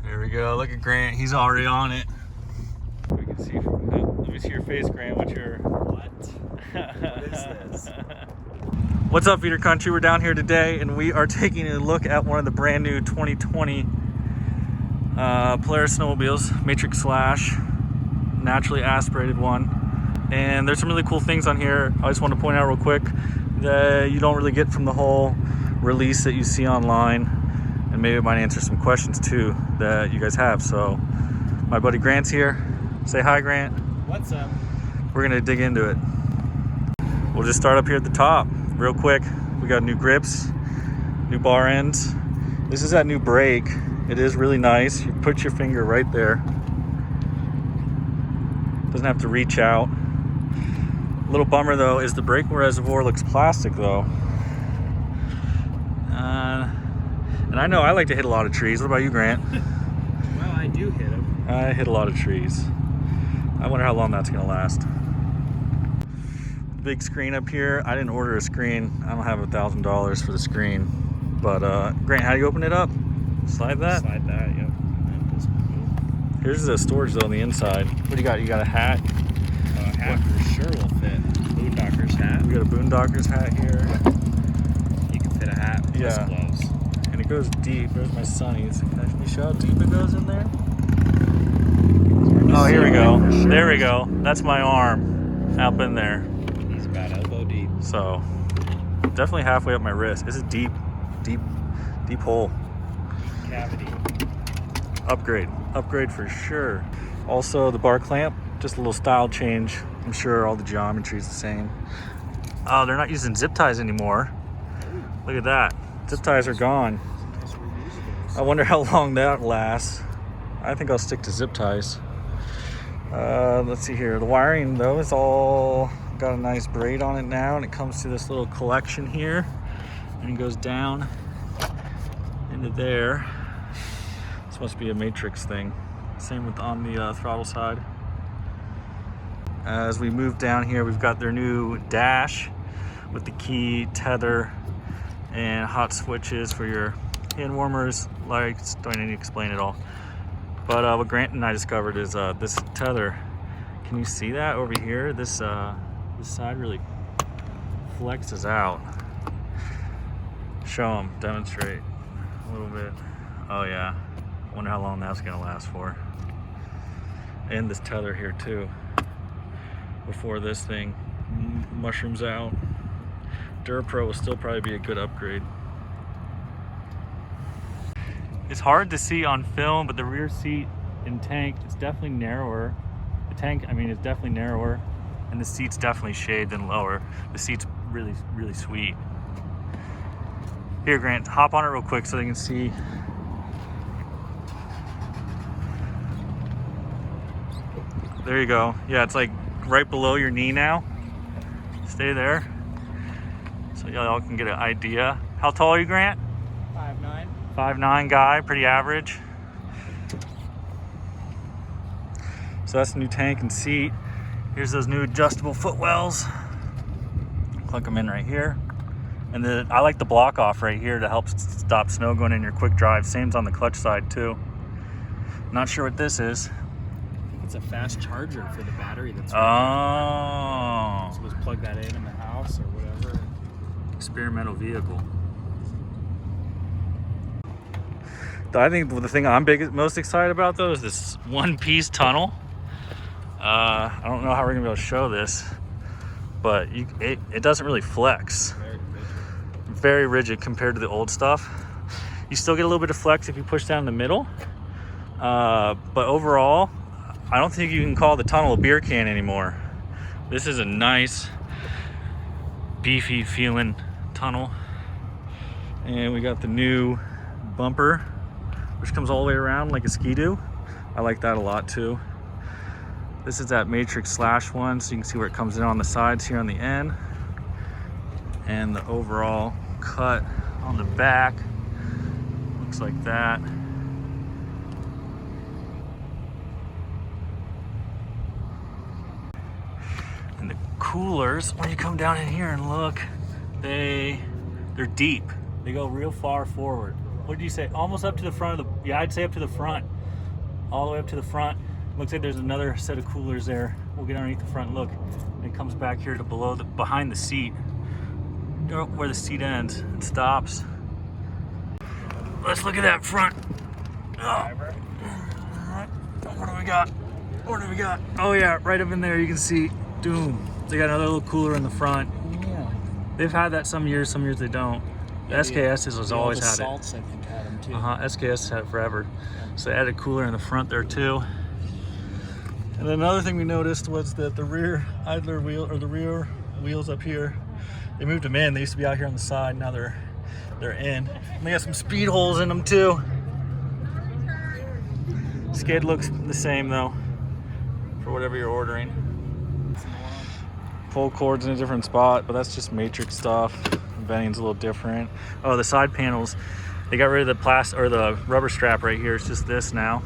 There we go. Look at Grant. He's already on it. We can see. Let me see your face, Grant. What's your what? What is this? What's up, Feeder Country? We're down here today, and we are taking a look at one of the brand new 2020 Polaris snowmobiles, Matryx Slash, naturally aspirated one. And there's some really cool things on here. I just want to point out real quick that you don't really get from the whole release that you see online, and maybe it might answer some questions too that you guys have. So my buddy Grant's here. Say hi, Grant. What's up? We're gonna dig into it. We'll just start up here at the top real quick. We got new grips, new bar ends. This is that new brake. It is really nice. You put your finger right there. Doesn't have to reach out. A little bummer though is the brake reservoir looks plastic though. And I know I like to hit a lot of trees. What about you, Grant? Well, I do hit them. I hit a lot of trees. I wonder how long that's gonna last. Big screen up here. I didn't order a screen. I don't have $1,000 for the screen. But Grant, how do you open it up? Slide that? Slide that, yep. Here's the storage though on the inside. What do you got? You got a hat? A hat for sure will fit. Boondocker's hat. We got a Boondocker's hat here. You can fit a hat with Yeah. gloves. And it goes deep. There's my sunnies. Can you show how deep it goes in there? Oh, here we go. Sure. There we go. That's my arm up in there. He's about elbow deep. So definitely halfway up my wrist. It's a deep hole. Cavity. Upgrade for sure. Also the bar clamp, just a little style change. I'm sure all the geometry is the same. Oh, they're not using zip ties anymore. Look at that. Zip ties are gone. I wonder how long that lasts. I think I'll stick to zip ties. Let's see here. The wiring though is all got a nice braid on it now, and it comes to this little collection here, and it goes down into there. This must be a Matryx thing. Same with on the throttle side. As we move down here, we've got their new dash with the key, tether, and hot switches for your hand warmers. Like, don't need to explain it all. But what Grant and I discovered is this tether. Can you see that over here? This side really flexes out. Show them, demonstrate a little bit. Oh yeah, wonder how long that's gonna last for. And this tether here too, before this thing mushrooms out. DuraPro will still probably be a good upgrade. It's hard to see on film, but the rear seat and tank is definitely narrower. The tank, I mean, is definitely narrower, and the seat's definitely shaved and lower. The seat's really, really sweet. Here, Grant, hop on it real quick so they can see. There you go. Yeah, it's like right below your knee now. Stay there, so y'all can get an idea. How tall are you, Grant? 5'9". 5'9" guy, pretty average. So that's the new tank and seat. Here's those new adjustable footwells. Click them in right here. And then I like the block off right here to help stop snow going in your quick drive. Same's on the clutch side too. Not sure what this is. It's a fast charger for the battery that's Oh. So just plug that in the house or whatever. Experimental vehicle. I think the thing I'm most excited about though is this one-piece tunnel. I don't know how we're gonna be able to show this, but it doesn't really flex. Very rigid compared to the old stuff. You still get a little bit of flex if you push down the middle, but overall, I don't think you can call the tunnel a beer can anymore. This is a nice, beefy feeling tunnel, and we got the new bumper, which comes all the way around like a Ski-Doo. I like that a lot too. This is that Matryx Slash one, so you can see where it comes in on the sides here on the end. And the overall cut on the back looks like that. And the coolers, when you come down in here and look, they're deep. They go real far forward. What did you say? Almost up to the front of the, yeah, I'd say up to the front. all the way up to the front. Looks like there's another set of coolers there. We'll get underneath the front and look. And it comes back here to behind the seat, where the seat ends and stops. Let's look at that front. Oh. What do we got? What do we got? Oh yeah, right up in there you can see Doom. They got another little cooler in the front. Yeah. They've had that some years they don't. The SKS's has always had salts, I think, had them too. SKS had it forever. Yeah. So they added a cooler in the front there too. And then another thing we noticed was that the rear idler wheel, or the rear wheels up here, they moved them in. They used to be out here on the side. Now they're in. And they got some speed holes in them too. Skid looks the same though, for whatever you're ordering. Pull cords in a different spot, but that's just Matryx stuff. Venting's a little different. Oh, the side panels, they got rid of the rubber strap right here. It's just this now.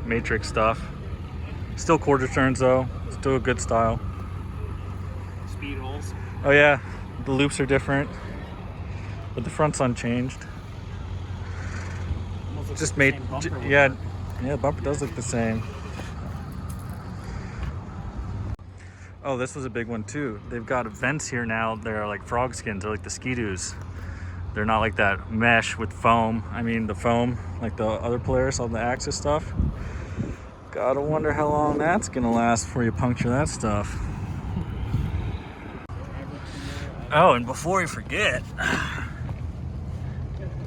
Matryx stuff. Still quarter turns though. Still a good style. Speed holes. Oh yeah, the loops are different, but the front's unchanged. Just made, yeah, the bumper does look the same. Oh, this was a big one too. They've got vents here now. They're like frog skins. They're like the Ski-Doos. They're not like that mesh with foam. I mean, the foam, like the other Polaris, all the Axis stuff. Gotta wonder how long that's gonna last before you puncture that stuff. Oh, and before we forget,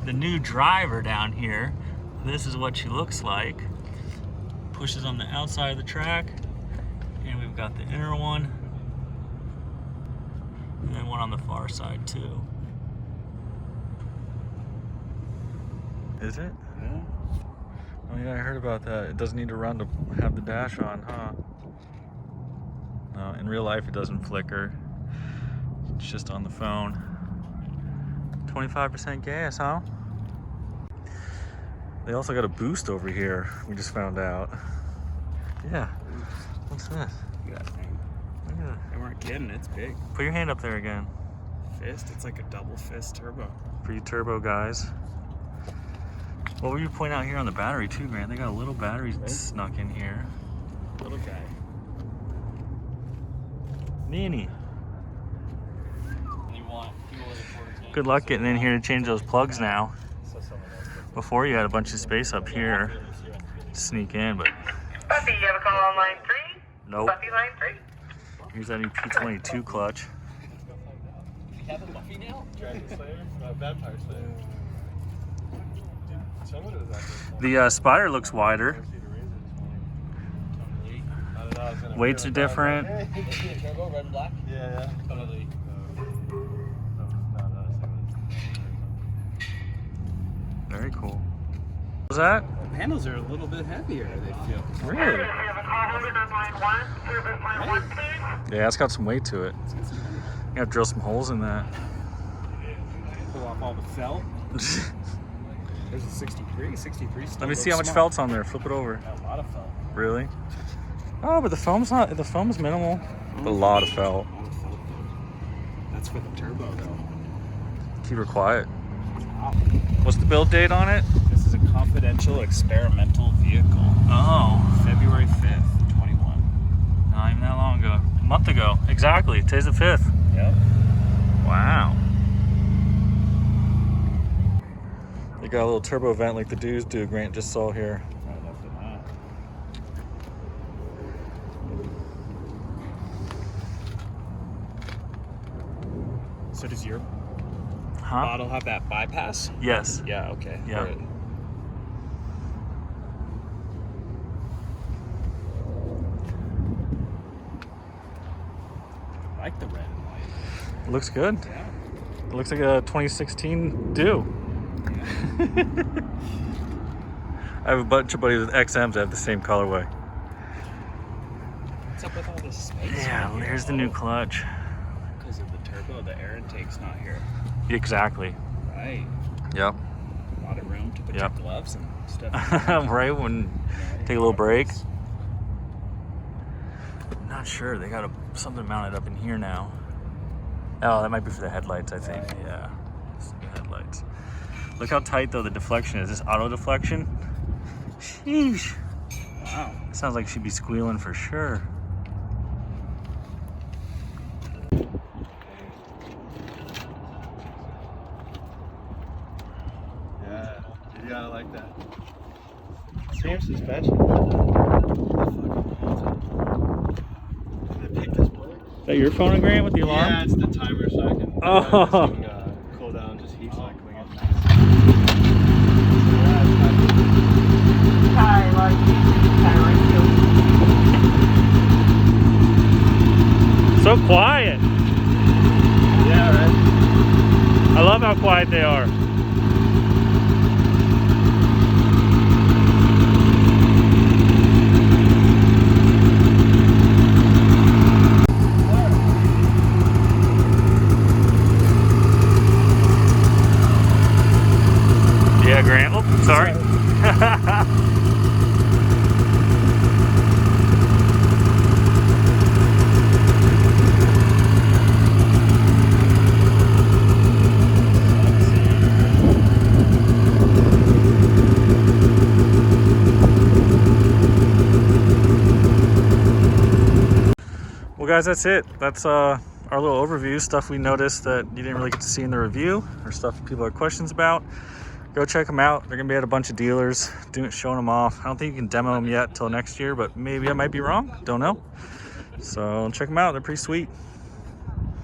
the new driver down here, this is what she looks like. Pushes on the outside of the track. And we've got the inner one. And then one on the far side too. Is it? Yeah. Oh yeah, I heard about that. It doesn't need to run to have the dash on, huh? No, in real life it doesn't flicker. It's just on the phone. 25% gas, huh? They also got a boost over here, we just found out. Yeah. What's this? Look at that thing. Look at that. They weren't kidding, it's big. Put your hand up there again. Fist, it's like a double fist turbo. For you turbo guys. What were you pointing out here on the battery too, Grant? They got a little battery snuck in here. Little guy. Meanie. Good luck getting in here to change those plugs now. Before you had a bunch of space up here to sneak in, but... Buffy, you have a call on line 3? Nope. Buffy, line 3. Here's that new P22 clutch. We have a Buffy now? Dragon Slayer? Vampire Slayer. Someone was out The Spider looks wider. there. Weights are different. Turbo, red and black? Yeah. Totally. Very cool. What was that? The panels are a little bit heavier, they feel. Really? You have a call holder on line 1, service line 1, please. Yeah, it's got some weight to it. You gotta drill some holes in that. Pull off all the felt. There's a 63. 63 still Let me see how looks much small. felt's on there. Flip it over. A lot of felt. Really? Oh, but the foam's minimal. A lot of felt. That's for the turbo though. Keep her quiet. What's the build date on it? This is a confidential experimental vehicle. Oh, February 5th, 21. not even that long ago. A month ago. Exactly. Today's the 5th. Yep. Wow. They got a little turbo vent like the dudes do. Grant just saw here. Right up to that. So does your model have that bypass? Yes. Yeah, okay. Yeah. Alright. I like the red and white. It looks good. Yeah. It looks like a 2016 do. I have a bunch of buddies with XMs that have the same colorway. What's up with all this space? Yeah, right here? here's the new clutch. Because of the turbo, the air intake's not here. Exactly. Right. Yep. A lot of room to put Yep. your gloves and stuff. Right when take a little break. Not sure. They got something mounted up in here now. Oh, that might be for the headlights, I think. Yeah. It's the headlights. Look how tight though the deflection is. This auto deflection. Sheesh. Wow. Sounds like she'd be squealing for sure. Yeah, you gotta like that. Same suspension. Did I pick this bullet? Is that your phonogram with the alarm? Yeah, it's the timer so I can Oh. cool down, just heat cycling it. So quiet. Yeah, right? I love how quiet they are. Yeah, Grant. Oh, sorry. Well, guys, that's it. That's our little overview, stuff we noticed that you didn't really get to see in the review, or stuff people have questions about. Go check them out. They're gonna be at a bunch of dealers, showing them off. I don't think you can demo them yet till next year, but maybe I might be wrong. Don't know. So check them out. They're pretty sweet.